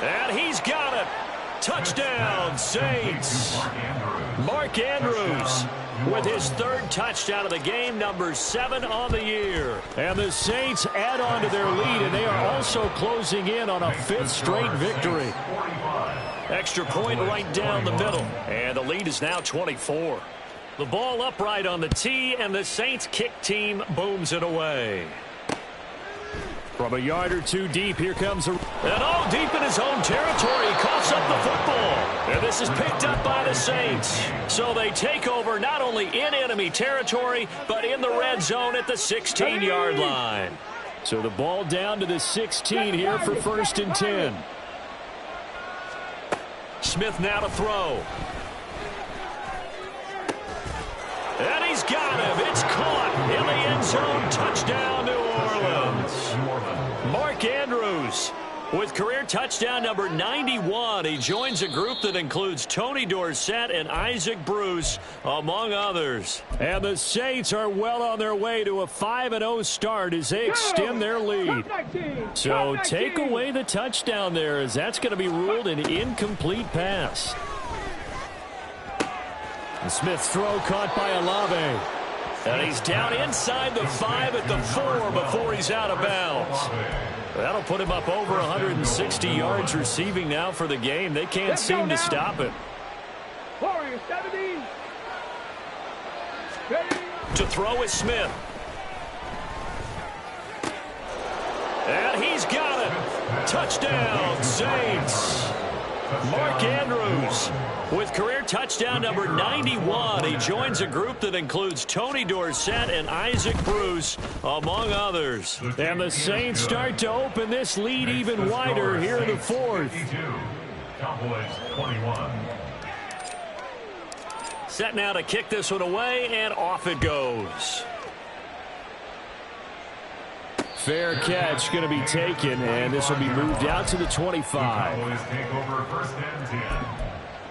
And he's got it. Touchdown, Saints. Mark Andrews with his third touchdown of the game, number 7 on the year. And the Saints add on to their lead, and they are also closing in on a 5th straight victory. Extra point right down the middle, and the lead is now 24. The ball upright on the tee, and the Saints kick team booms it away. From a yard or two deep, here comes and all deep in his own territory. He coughs up the football. And this is picked up by the Saints. So they take over not only in enemy territory, but in the red zone at the 16-yard line. So the ball down to the 16 here for 1st and 10. Smith now to throw. And he's got him. It's caught in the end zone. Touchdown, New Orleans. Mark Andrews with career touchdown number 91. He joins a group that includes Tony Dorsett and Isaac Bruce, among others. And the Saints are well on their way to a 5-0 start as they extend their lead. So take away the touchdown there, as that's going to be ruled an incomplete pass. And Smith's throw caught by Olave. And he's down inside the 5 at the 4 before he's out of bounds. That'll put him up over 160 yards receiving now for the game. They can't seem to stop it. To throw is Smith. And he's got it. Touchdown, Saints. Mark Andrews with career touchdown number 91. He joins a group that includes Tony Dorsett and Isaac Bruce, among others. And the Saints start to open this lead even wider here in the 4th. Cowboys 21. Set now to kick this one away, and off it goes. Fair catch going to be taken, and this will be moved out to the 25. Cowboys take over 1st and 10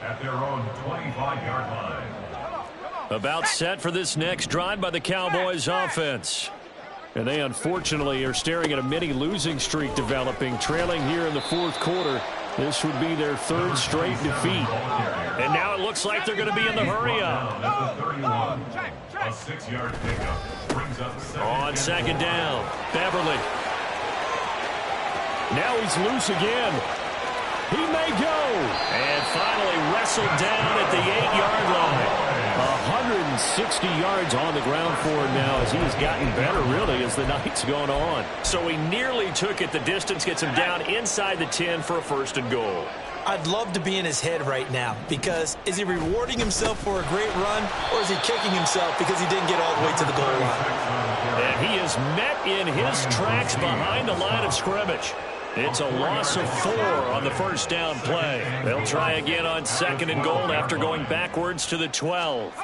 at their own 25-yard line. About set for this next drive by the Cowboys offense. And they unfortunately are staring at a mini losing streak developing, trailing here in the 4th quarter. This would be their 3rd straight defeat. And now it looks like they're going to be in the hurry-up. A 6-yard pickup brings up on 2nd down, Beverly. Now he's loose again. He may go. And finally wrestled down at the 8-yard line. 160 yards on the ground for him now as he has gotten better, really, as the night's gone on. So he nearly took it the distance, gets him down inside the 10 for a 1st and goal. I'd love to be in his head right now, because is he rewarding himself for a great run, or is he kicking himself because he didn't get all the way to the goal line? And he is met in his tracks behind the line of scrimmage. It's a loss of 4 on the 1st down play. They'll try again on 2nd and goal after going backwards to the 12.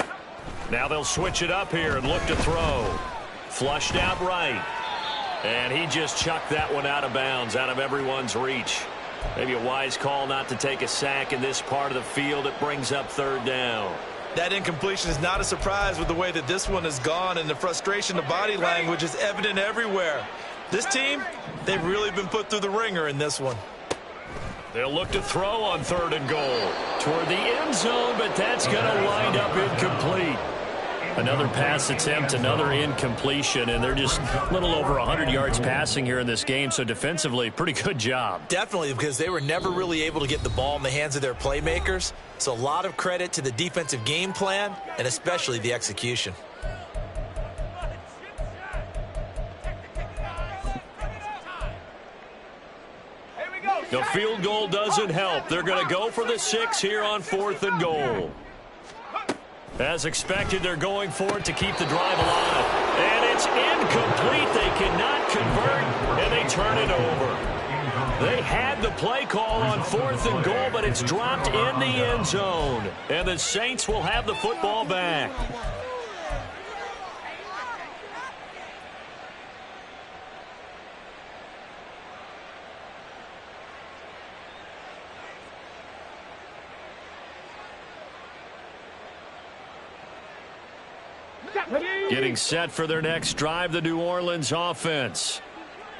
Now they'll switch it up here and look to throw. Flushed out right. And he just chucked that one out of bounds, out of everyone's reach. Maybe a wise call not to take a sack in this part of the field. It brings up 3rd down. That incompletion is not a surprise with the way that this one has gone, and the frustration, the body language is evident everywhere. This team, they've really been put through the ringer in this one. They'll look to throw on 3rd and goal toward the end zone, but that's going to wind up incomplete. Another pass attempt, another incompletion, and they're just a little over 100 yards passing here in this game, so defensively, pretty good job. Definitely, because they were never really able to get the ball in the hands of their playmakers. So a lot of credit to the defensive game plan, and especially the execution. The field goal doesn't help. They're going to go for the 6 here on 4th and goal. As expected, they're going for it to keep the drive alive. And it's incomplete. They cannot convert, and they turn it over. They had the play call on 4th and goal, but it's dropped in the end zone. And the Saints will have the football back. Getting set for their next drive, the New Orleans offense.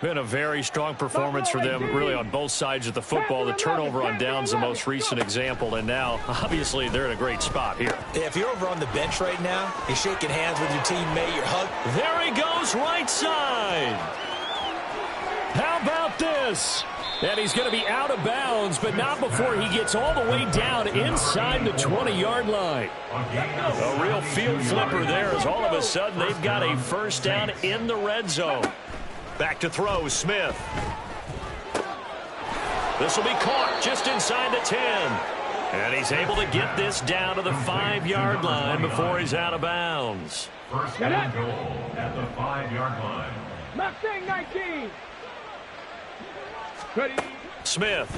Been a very strong performance for them, really, on both sides of the football. The turnover on downs, the most recent example, and now, obviously, they're in a great spot here. If you're over on the bench right now, you're shaking hands with your teammate, you're hugging. There he goes, right side. How about this? And he's going to be out of bounds, but not before he gets all the way down inside the 20-yard line. A real field flipper there, as all of a sudden they've got a first down in the red zone. Back to throw, Smith. This will be caught just inside the 10. And he's able to get this down to the 5-yard line before he's out of bounds. First and goal at the 5-yard line. Mustang 19. Ready. Smith.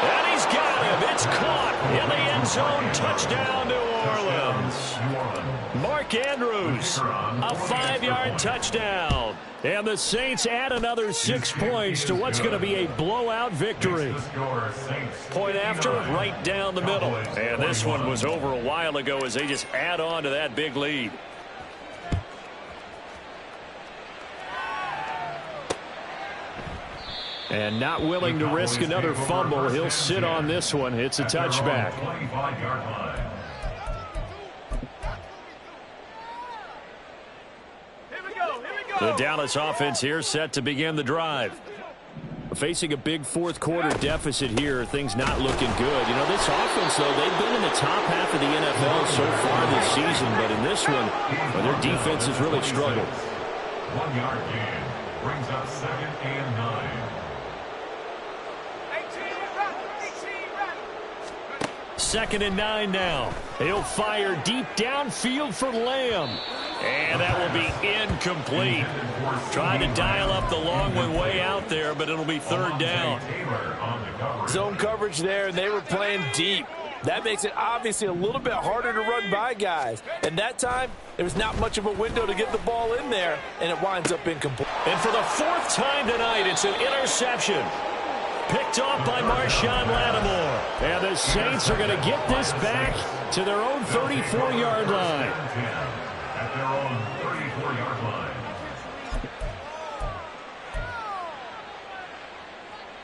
And he's got him. It's caught in the end zone. Touchdown, New Orleans. Mark Andrews, a 5-yard touchdown. And the Saints add another 6 points to what's going to be a blowout victory. Point after, right down the middle. And this one was over a while ago as they just add on to that big lead. And not willing to risk another fumble. He'll sit on this one. It's a touchback. The Dallas offense here set to begin the drive. Facing a big fourth quarter deficit here, things not looking good. You know, this offense, though, they've been in the top half of the NFL so far this season, but in this one, well, their defense has really struggled. 1-yard gain brings up 2nd and 9. 2nd and 9 now. He'll fire deep downfield for Lamb. And that will be incomplete. Trying to dial up the long one way out there, but it'll be 3rd down. Zone coverage there, and they were playing deep. That makes it obviously a little bit harder to run by guys. And that time, there was not much of a window to get the ball in there, and it winds up incomplete. And for the 4th time tonight, it's an interception. Picked off by Marshawn Lattimore. And the Saints are going to get this back to their own 34-yard line. At their own 34-yard line.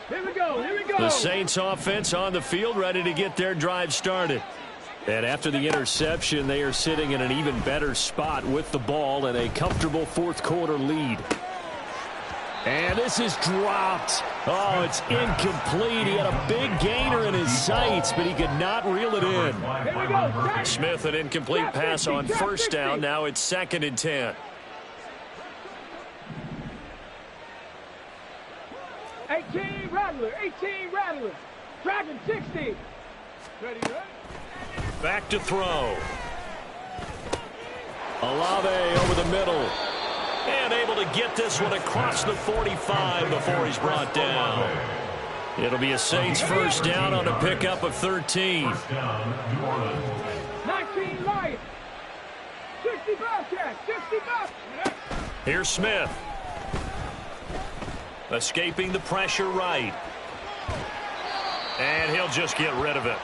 Here we go, here we go. The Saints offense on the field, ready to get their drive started. And after the interception, they are sitting in an even better spot with the ball and a comfortable fourth quarter lead. And this is dropped. Oh, it's incomplete. He had a big gainer in his sights, but he could not reel it in. Here we go. Smith, an incomplete pass on first down. Now it's 2nd and 10. 18 Rattler, 18 Rattler. Dragon 60. Ready. Back to throw. Olave over the middle. And able to get this one across the 45 before he's brought down. It'll be a Saints first down on a pickup of 13. 19 Lions. 60 Bobcats, 60 Bobcats. Here's Smith. Escaping the pressure right. And he'll just get rid of it.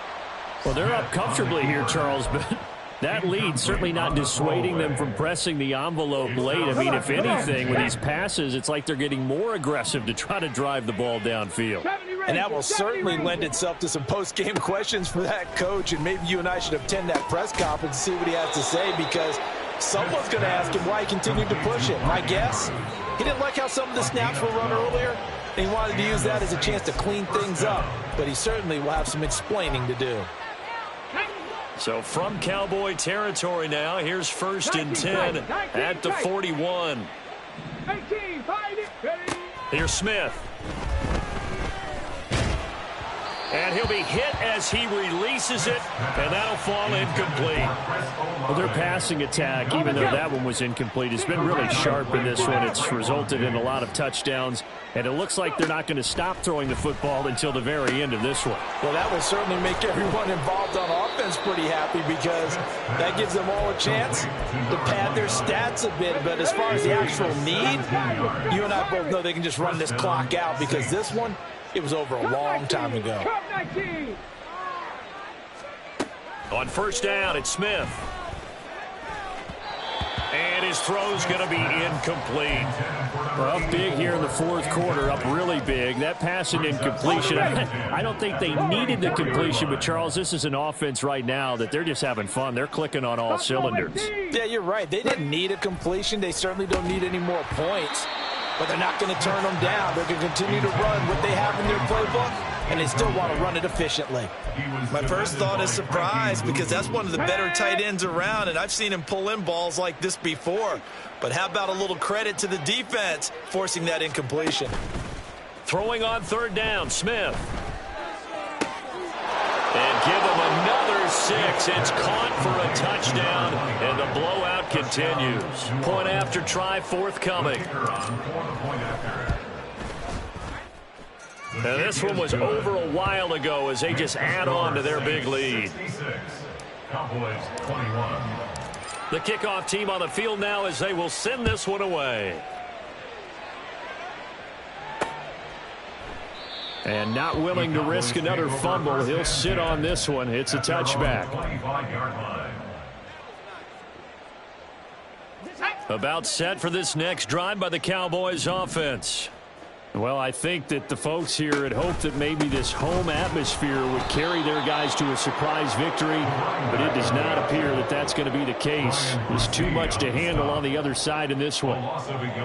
Well, they're up comfortably here, Charles, but that lead certainly not dissuading them from pressing the envelope late. I mean, if anything, with these passes, it's like they're getting more aggressive to try to drive the ball downfield. And that will certainly lend itself to some post-game questions for that coach, and maybe you and I should attend that press conference and see what he has to say, because someone's going to ask him why he continued to push it. My guess, he didn't like how some of the snaps were run earlier, and he wanted to use that as a chance to clean things up, but he certainly will have some explaining to do. So from Cowboy territory now, here's 1st and 10 at the 41. 18, find it, ready. Here's Smith. And he'll be hit as he releases it, and that'll fall incomplete. Well, their passing attack, even though that one was incomplete, has been really sharp in this one. It's resulted in a lot of touchdowns, and it looks like they're not going to stop throwing the football until the very end of this one. Well, that will certainly make everyone involved on offense pretty happy, because that gives them all a chance to pad their stats a bit. But as far as the actual need, you and I both know they can just run this clock out, because this one, it was over a long time ago. On first down, it's Smith. And his throw's going to be incomplete. Well, up big here in the fourth quarter, up really big. That pass and incompletion, I don't think they needed the completion, but, Charles, this is an offense right now that they're just having fun. They're clicking on all cylinders. Yeah, you're right. They didn't need a completion. They certainly don't need any more points, but they're not going to turn them down. They're going to continue to run what they have in their playbook, and they still want to run it efficiently. My first thought is surprise, because that's one of the better tight ends around, and I've seen him pull in balls like this before. But how about a little credit to the defense forcing that incompletion? Throwing on third down, Smith. And give him another 6. It's caught for a touchdown, and the blowout continues. Point after try forthcoming. Now, this one was over a while ago as they just add on to their big lead. Cowboys 21. The kickoff team on the field now as they will send this one away. And not willing to risk another fumble. He'll sit on this one. It's a touchback. About set for this next drive by the Cowboys offense. Well, I think that the folks here had hoped that maybe this home atmosphere would carry their guys to a surprise victory, but it does not appear that that's going to be the case. There's too much to handle on the other side in this one.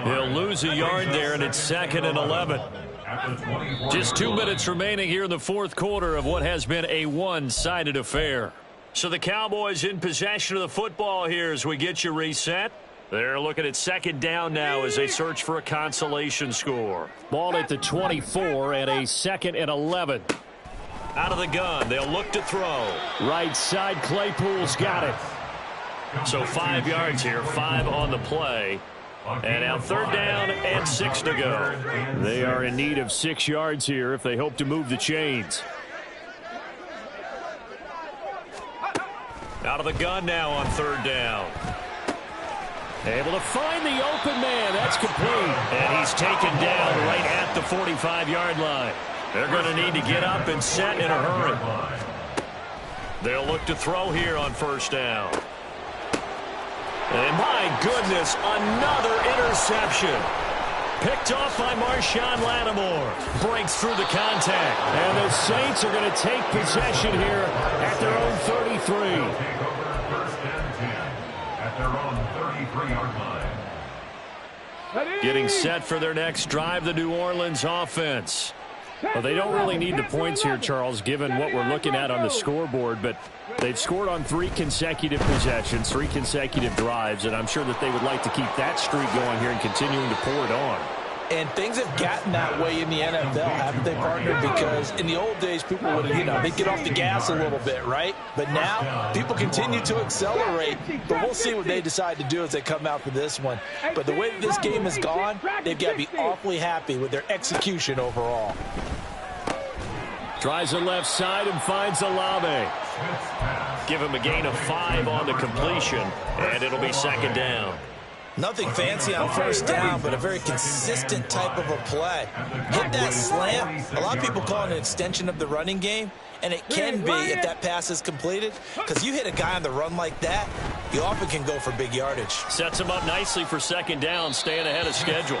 They'll lose a yard there, and it's 2nd and 11. Just 2 minutes remaining here in the fourth quarter of what has been a one-sided affair. So the Cowboys in possession of the football here as we get you reset. They're looking at 2nd down now as they search for a consolation score. Ball at the 24 and a 2nd and 11. Out of the gun, they'll look to throw. Right side, Claypool's got it. So 5 yards here, 5 on the play. And now 3rd down and 6 to go. They are in need of 6 yards here if they hope to move the chains. Out of the gun now on 3rd down. Able to find the open man. That's complete. And he's taken down right at the 45-yard line. They're going to need to get up and set in a hurry. They'll look to throw here on 1st down. And my goodness, another interception. Picked off by Marshawn Lattimore. Breaks through the contact. And the Saints are going to take possession here at their own 33. Getting set for their next drive, the New Orleans offense. Well, they don't really need the points here, Charles, given what we're looking at on the scoreboard, but they've scored on 3 consecutive possessions, 3 consecutive drives, and I'm sure that they would like to keep that streak going here and continuing to pour it on. And things have gotten that way in the NFL, haven't they, partner? Because in the old days, people would, they'd get off the gas a little bit, right? But now, people continue to accelerate. But we'll see what they decide to do as they come out for this one. But the way that this game has gone, they've got to be awfully happy with their execution overall. Tries the left side and finds Olave. Give him a gain of 5 on the completion, and it'll be 2nd down. Nothing fancy on 1st down, but a very consistent type of a play. Hit that slant. A lot of people call it an extension of the running game, and it can be if that pass is completed, because you hit a guy on the run like that, you often can go for big yardage. Sets him up nicely for 2nd down, staying ahead of schedule.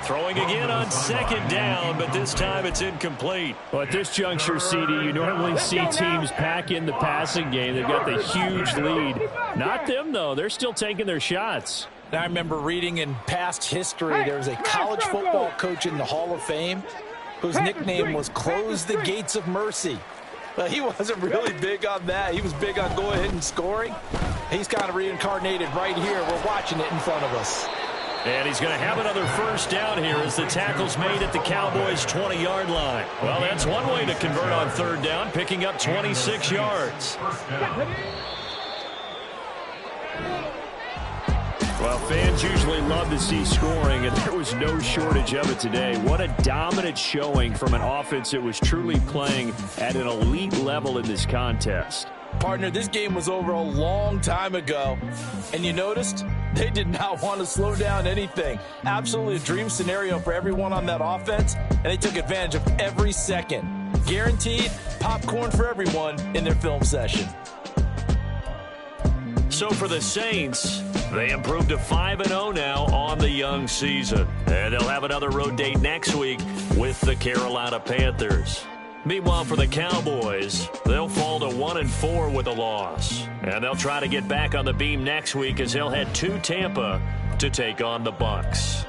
Throwing again on 2nd down, but this time it's incomplete. Well, at this juncture, CD, you normally see teams pack in the passing game. They've got the huge lead. Not them, though. They're still taking their shots. I remember reading in past history, there was a college football coach in the Hall of Fame whose nickname was Close the Gates of Mercy. Well, he wasn't really big on that. He was big on go ahead and scoring. He's kind of reincarnated right here. We're watching it in front of us. And he's going to have another 1st down here as the tackle's made at the Cowboys' 20-yard line. Well, that's one way to convert on 3rd down, picking up 26 yards. Well, fans usually love to see scoring, and there was no shortage of it today. What a dominant showing from an offense that was truly playing at an elite level in this contest. Partner, this game was over a long time ago, and you noticed they did not want to slow down anything. Absolutely a dream scenario for everyone on that offense, and they took advantage of every second. Guaranteed popcorn for everyone in their film session. So for the Saints, they improved to 5-0 now on the young season. And they'll have another road date next week with the Carolina Panthers. Meanwhile, for the Cowboys, they'll fall to 1-4 with a loss. And they'll try to get back on the beam next week as they'll head to Tampa to take on the Bucs.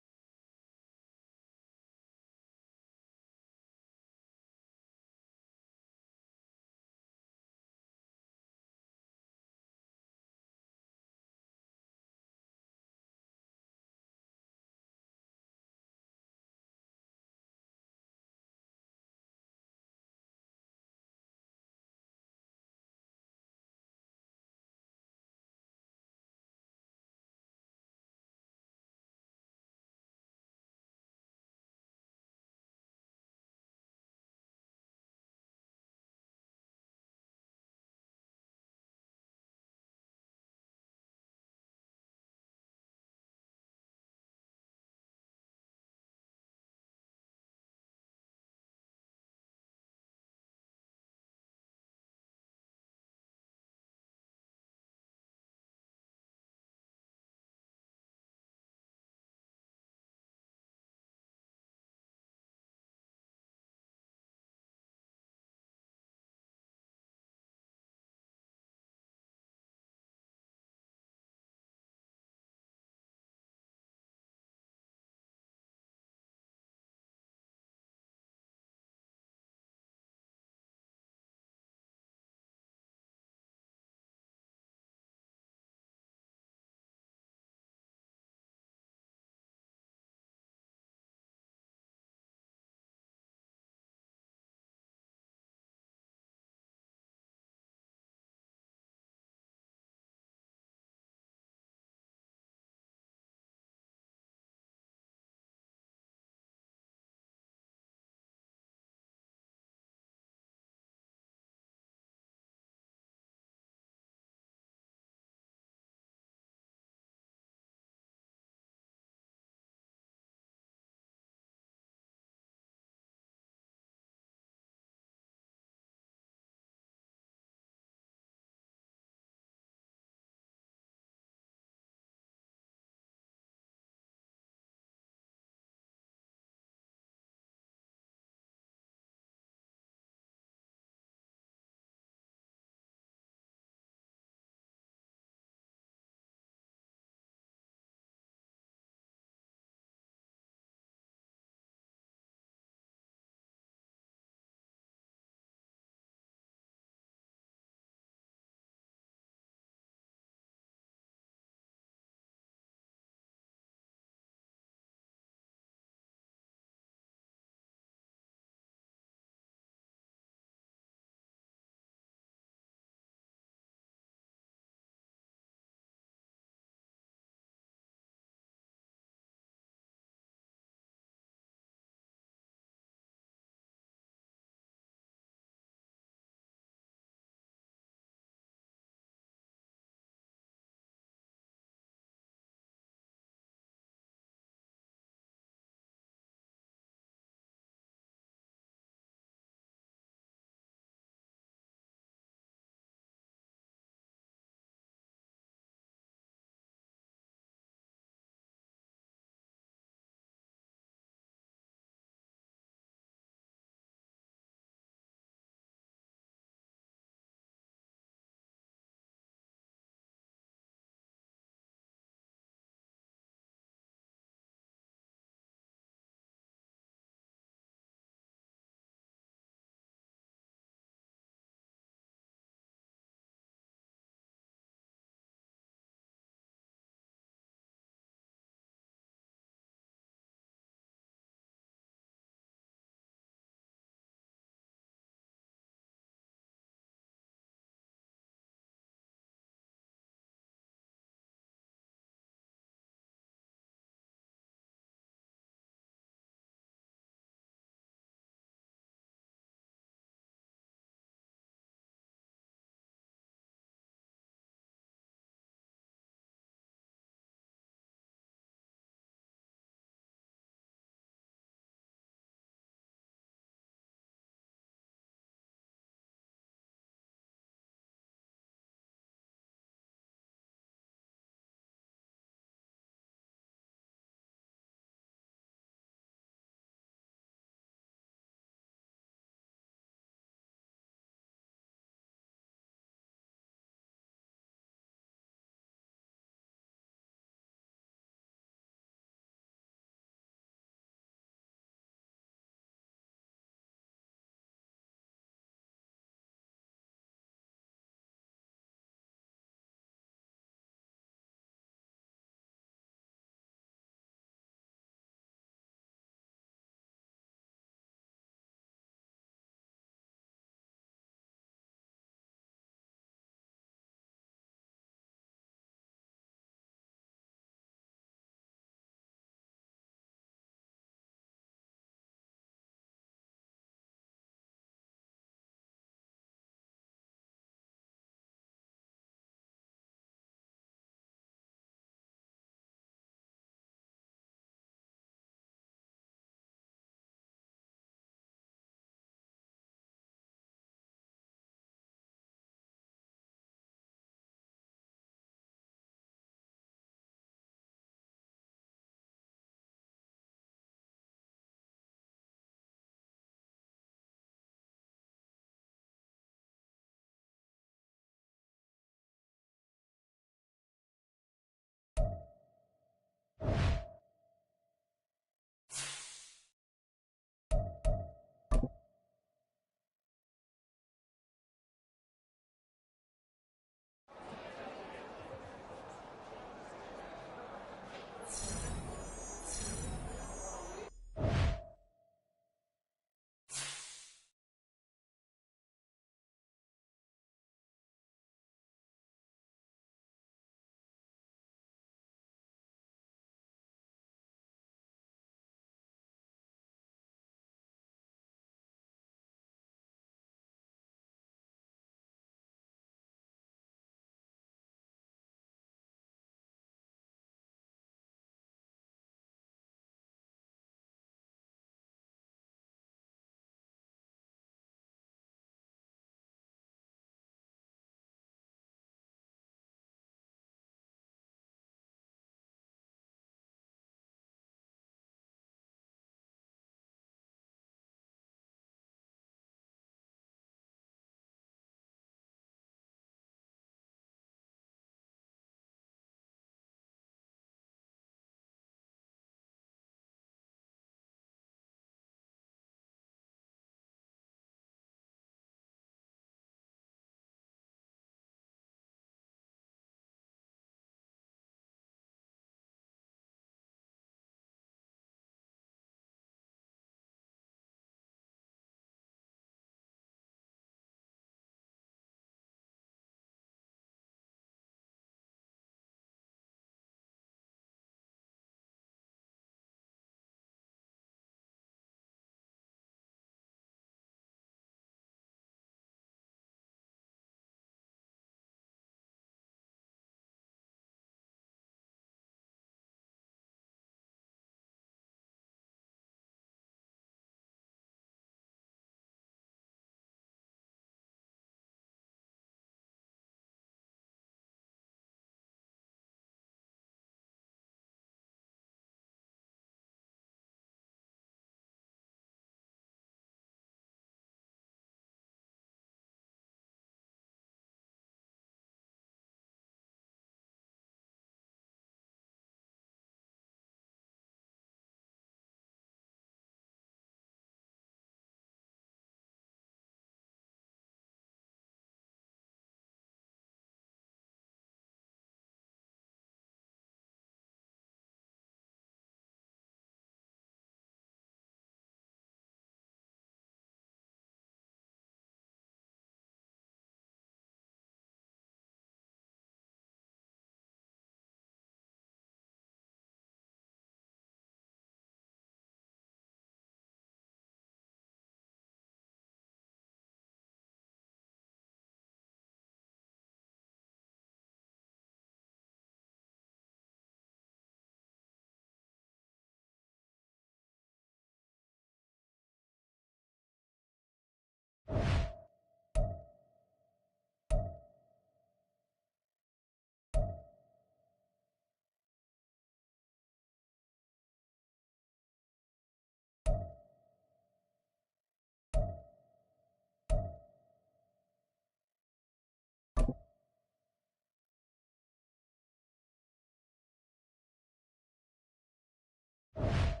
it.